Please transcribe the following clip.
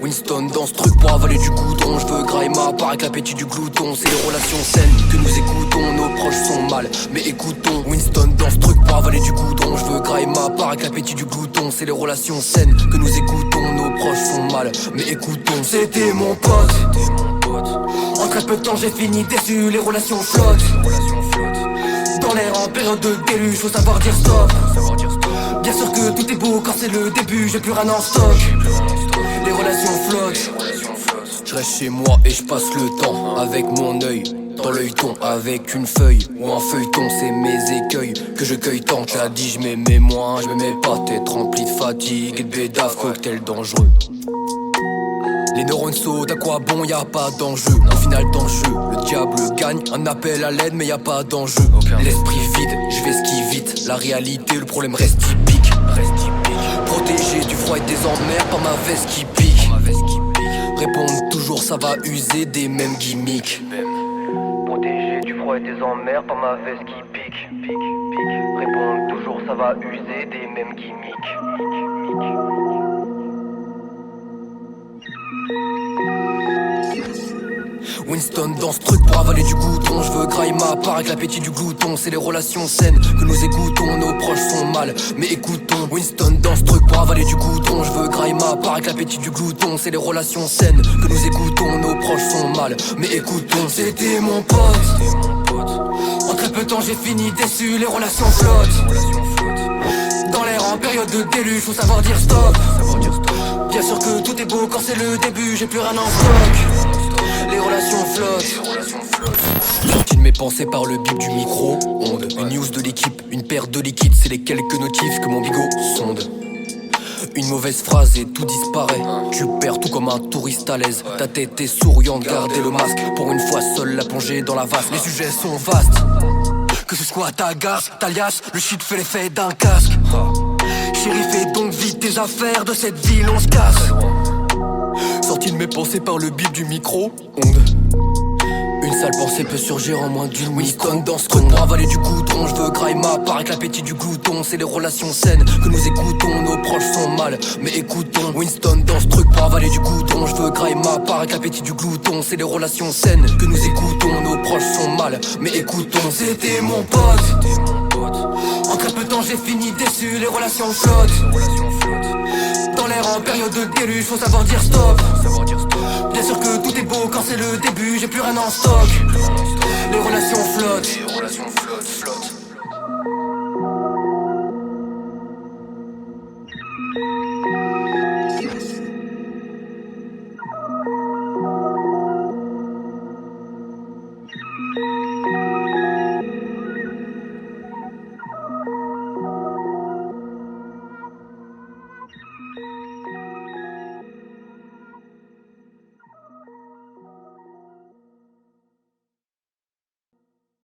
Winston dans ce truc pour avaler du goudron. Je veux grailler ma part avec l'appétit du glouton. C'est les relations saines que nous écoutons. Nos proches sont mal, mais écoutons. Winston dans ce truc pour avaler du goudron. Je veux grailler ma part avec l'appétit du glouton. C'est les relations saines que nous écoutons. Nos proches sont mal, mais écoutons. C'était mon pote. En très peu de temps j'ai fini déçu. Les relations flottent dans l'air en période de déluge. Faut savoir dire stop. Bien sûr que tout est beau quand c'est le début. J'ai plus rien en stock. Les relations flottent. Je reste chez moi et je passe le temps avec mon œil dans l'œilleton, avec une feuille ou un feuilleton. C'est mes écueils que je cueille tant. Tu l'as dit, je m'aimais moins, je m'aimais pas. Tête remplie de fatigue et de bédave, cocktail dangereux. Les neurones sautent, à quoi bon, y'a pas d'enjeu. Au final dans le jeu, le diable gagne. Un appel à l'aide mais y'a pas d'enjeu. L'esprit vide, je vais ski vite. La réalité, le problème reste typique. Protégé du froid et des emmerdes par ma veste qui pique. Répondre toujours, ça va user des mêmes gimmicks. Protégé du froid et des emmerdes par ma veste qui pique. Répondre toujours, ça va user des mêmes gimmicks. Winston dans ce truc pour avaler du goudron. Je veux grailler ma part avec l'appétit du glouton. C'est les relations saines que nous écoutons. Nos proches sont mal, mais écoutons. Winston dans ce truc pour avaler du goudron. Je veux grailler ma part avec l'appétit du glouton. C'est les relations saines que nous écoutons. Nos proches sont mal, mais écoutons. C'était mon pote. En très peu de temps j'ai fini déçu. Les relations flottent dans l'air en période de déluge. Faut savoir dire stop. Bien sûr que tout est beau quand c'est le début. J'ai plus rien en stock. Les relations flottent. Sorti de mes pensées par le bip du micro onde. Une news de l'équipe, une paire de liquides. C'est les quelques notifs que mon bigot sonde. Une mauvaise phrase et tout disparaît. Tu perds tout comme un touriste à l'aise. Ta tête est souriante, gardez le masque. Pour une fois seule la plongée dans la vase. Les sujets sont vastes. Que ce soit ta garce, ta liasse, le shit fait l'effet d'un casque. Chérie, fais donc vite tes affaires. De cette ville on se casse. Sorti de mes pensées par le bip du micro onde. Une sale pensée peut surgir en moins d'une Winston dans ce truc pour avaler du goudron. Je veux grailler ma part avec l'appétit du glouton. C'est les relations saines que nous écoutons. Nos proches sont mal, mais écoutons. Winston dans ce truc pour avaler du goudron. Je veux grailler ma part avec l'appétit du glouton. C'est les relations saines que nous écoutons. Nos proches sont mal, mais écoutons. C'était mon pote. En très peu de temps j'ai fini déçu. Les relations flottent dans l'air en période de déluge. Faut savoir dire stop. Bien sûr que tout est beau quand c'est le début. J'ai plus rien en stock. Les relations flottent.